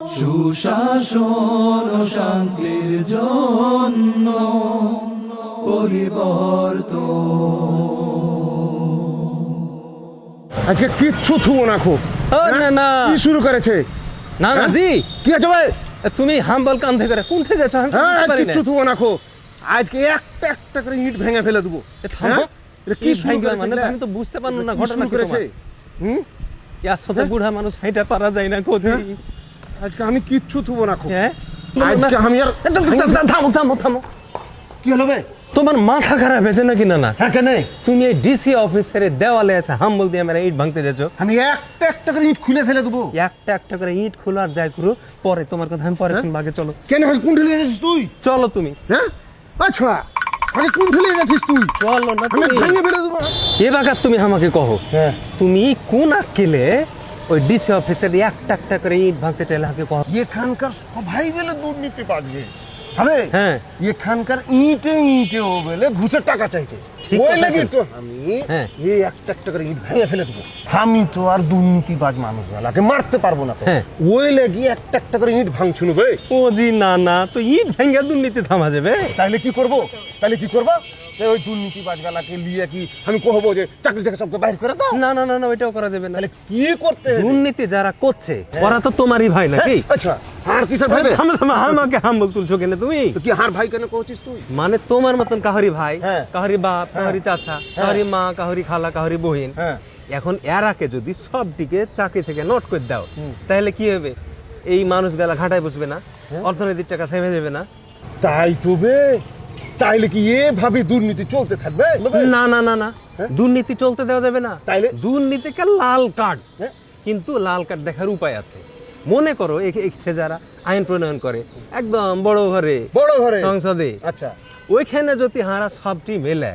সুশাসন ও শান্তির জন্য পরিবর্তন। আজকে কিচ্ছু থুবো না খুব না না কি শুরু করেছে না না জি কি আছে ভাই তুমি হাম্বল কান্ধে করে কোনঠে যাচ্ছ আমি হ্যাঁ বুঝতে পারি না। কিচ্ছু থুবো না খুব আজকে একটা একটা করে ইট ভেঙে ফেলে দেবো থামো। এটা কি ইট শুরু ভাঙা করেছে মানে এগুলা? আমি তো বুঝতে পারলাম না কি ঘটনা শুরু কি করেছে হুম ইয়ার সাথে বুড়া মানুষ হাইটা পারা যায় না কোথায় আজকে আমি কিচ্ছু থুবো না খুব হ্যাঁ আজকে আমি আর থামো থামো থামো কি হলো বে তোমার মাথা খারাপ হয়েছে নাকি না না হ্যাঁ কেন তুমি এই ডিসি অফিসের দেওয়ালে এসে হাম্বল দিয়ে মেরে ইট ভাঙতে যাচ্ছ আমি একটা একটা করে ইট খুলে ফেলে দেবো একটা একটা করে ইট খোলো আর যাই করো পরে তোমার কথা আমি পরে শুনবো আগে চলো কেন কোন ঠেলে গেছিস তুই চলো তুমি হ্যাঁ আচ্ছা আগে কোন ঠেলে গেছিস তুই চলো না আমি তুমি ভেঙে ফেলে দেবো এবার তুমি আমাকে কহো হ্যাঁ তুমি কোন আক্কেলে ওই ডিসি অফিসের একটা একটা করে ইট ভাঙতে চাইলে আমাকে কহো এখানকার সবাই বেলে দুর্নীতি পাচ্ছে হবে হ্যাঁ এখানকার ইটে ও বেলে ঘুষের টাকা চাইছে ঠিক ওই কথা লাগি বলছো। তো আমি হ্যাঁ। এই একটা একটা করে ইট ভেঙে ফেলে দেবো আমি তো আর দুর্নীতিবাজ মানুষ গেলাকে মারতে পারবো না তো হ্যাঁ। ওই লাগি একটা একটা করে ইট ভাঙছুন বে ও জি না না তো ইট ভেঙে দুর্নীতি থামা যাবে তাইলে কি করব ওই দুর্নীতিবাজ গেলাকে লিয়ে কি আমি কহবো যে চাকরি থেকে সবকে বাইর করে দাও না না না না ওইটাও করা যাবে না তাহলে কি করতে হবে? দুর্নীতি যারা করছে ওরা তো তোমারই ভাই নাকি হ্যাঁ, আচ্ছা আর কিসের ভাই বে? আমাকে হাম্বল তুলছো কেন তুমি তো কি হার ভাই কেন কইছিস তুই মানে তোমার মতন কাহরি ভাই হ্যাঁ। কাহরি বাপ কাহরি চাচা কাহরি মা কাহরি খালা কাহরি বহিন হ্যাঁ এখন এরাকে যদি সবটিকে চাকরি থেকে নোট করে দাও তাহলে কি হবে এই মানুষ গেলা ঘাটায় বসবে না অর্থনৈতিক টাকা থেমে যাবে না তাই তো বে তাইলে কি এভাবে দুর্নীতি চলতে থাকবে না না না না হ্যাঁ? দুর্নীতি চলতে দেওয়া যাবে না তাইলে? দুর্নীতিকে লাল কার্ড হ্যাঁ? কিন্তু লাল কার্ড দেখার উপায় আছে মনে করো এখানে যারা আইন প্রণয়ন করে একদম বড় ঘরে সংসদে আচ্ছা ওইখানে যদি হারা সবটি মেলে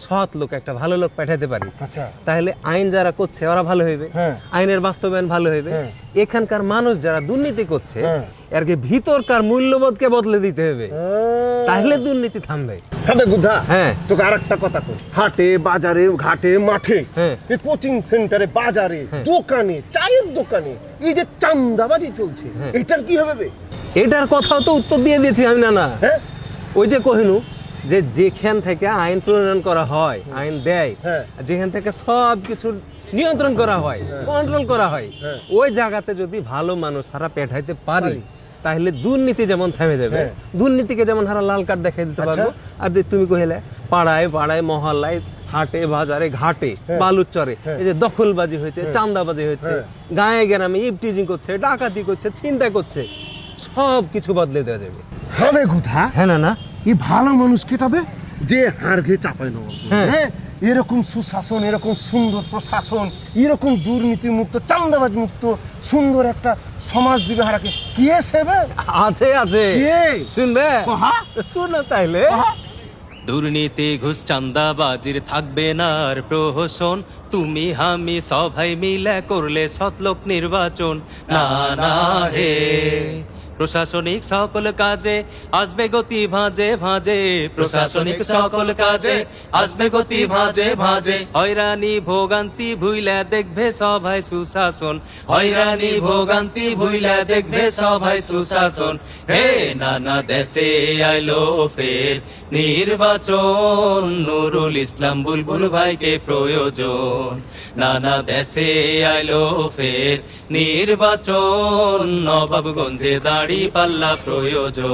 সৎ লোক একটা ভালো লোক পাঠাতে পারি আচ্ছা তাহলে আইন যারা করছে ওরা ভালো হইবে হ্যাঁ। আইনের বাস্তবায়ন ভালো হইবে হ্যাঁ। এখানকার মানুষ যারা দুর্নীতি করছে হ্যাঁ। এরকে ভিতরকার মূল্যবোধকে বদলে দিতে হবে তাহলে দুর্নীতি থামবে হবে বুদ্ধা হ্যাঁ। তোকে আরেকটা কথা কই হাটে বাজারে ঘাটে মাঠে হ্যাঁ। এই কোচিং সেন্টারে বাজারে দোকানে চায়ের দোকানে এই যে চান্দাবাজি চলছে এটার কি হবে বে এটার কথাও তো উত্তর দিয়ে দিয়েছি আমি না না হ্যাঁ ওই যে কহিনু যে যেখান থেকে আইন প্রণয়ন করা হয় আইন দেয় হ্যাঁ। যেখান থেকে সব কিছু নিয়ন্ত্রণ করা হয় কন্ট্রোল করা হয় হ্যাঁ। ওই জায়গাতে যদি ভালো মানুষ হারা পেঠাইতে পারি পারি। তাহলে দুর্নীতি যেমন থেমে যাবে হ্যাঁ। দুর্নীতিকে যেমন হারা লাল কার্ড দেখাই দিতে আচ্ছা। পারবো আর যে তুমি কহিলে পাড়ায় পাড়ায় মহল্লায় হাটে বাজারে ঘাটে বালুচরে এই যে দখলবাজি হয়েছে চাঁদাবাজি হয়েছে হ্যাঁ। গায়ে গ্রামে ইপটিজিং করছে ডাকাতি করছে ছিনতাই করছে সব কিছু বদলে দেওয়া যাবে হবে গুধা হ্যাঁ না না এই ভালো মানুষ কেটাবে যে হার ঘে চাপাই নেব হ্যাঁ। হ্যাঁ এরকম সুশাসন এরকম সুন্দর প্রশাসন এরকম দুর্নীতি মুক্ত চান্দাবাজ মুক্ত সুন্দর একটা সমাজ দিবে হারাকে কে সেবে আছে আছে কে? শুনবে কহা? শুনো তাইলে দুর্নীতি ঘুষ চাঁদাবাজির থাকবে না আর প্রহসন তুমি আমি সবাই মিলে করলে সৎলোক নির্বাচন না না হে প্রশাসনিক সকল কাজে আসবে গতি ভাঁজে ভাঁজে প্রশাসনিক সকল কাজে আসবে গতি ভাঁজে ভাঁজে হয়রানি ভোগান্তি ভুইলা দেখবে সবাই সুশাসন হয়রানি ভোগান্তি ভুইলা দেখবে সবাই সুশাসন হে নানা দেশে আইলো ফের নির্বাচন নুরুল ইসলাম বুলবুল ভাইকে প্রয়োজন নানা দেশে আইলো ফের নির্বাচন নবাবগঞ্জে দাঁড়ি পাল্লা প্রয়োজন